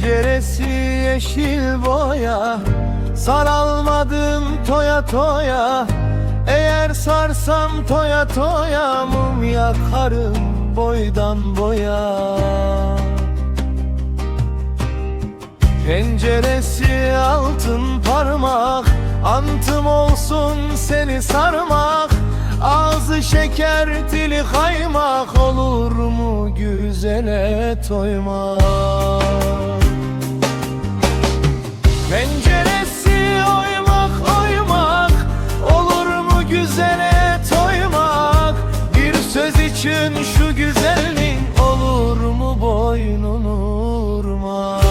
Penceresi yeşil boya, saralmadım toya toya. Eğer sarsam toya toya, mum yakarım boydan boya. Penceresi altın parmak, antım olsun seni sarmak. Ağzı şeker, dili kaymak, olur mu güzele toymak? Penceresi oymak oymak, olur mu güzele toymak? Bir söz için şu güzelliğin, olur mu boynunu vurmak?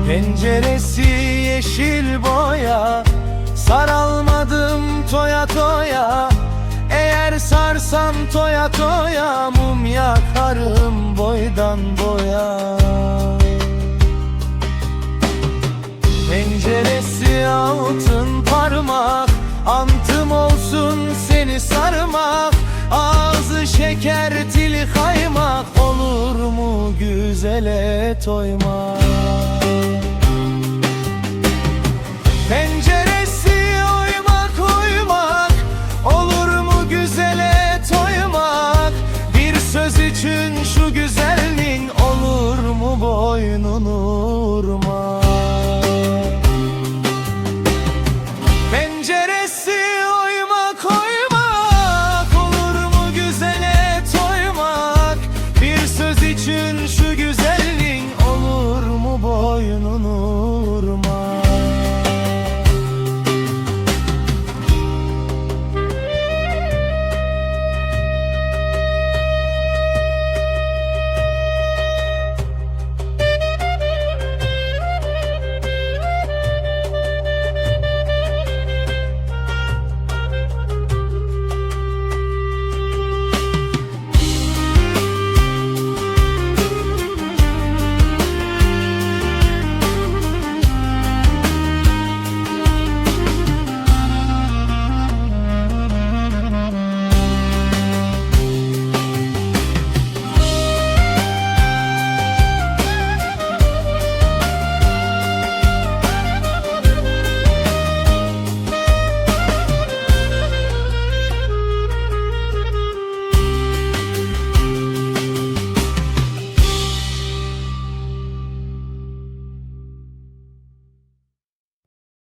Penceresi yeşil boya, saralmadım toya toya. Eğer sarsam toya toya, mum yakarım boydan boya. Penceresi altın parmak, antım olsun seni sarmak. Ağzı şeker, dili kaymak, olur mu güzele toymak? Penceresi oymak oymak, olur mu güzele toymak? Bir söz için şu güzelliğin, olur mu boynunu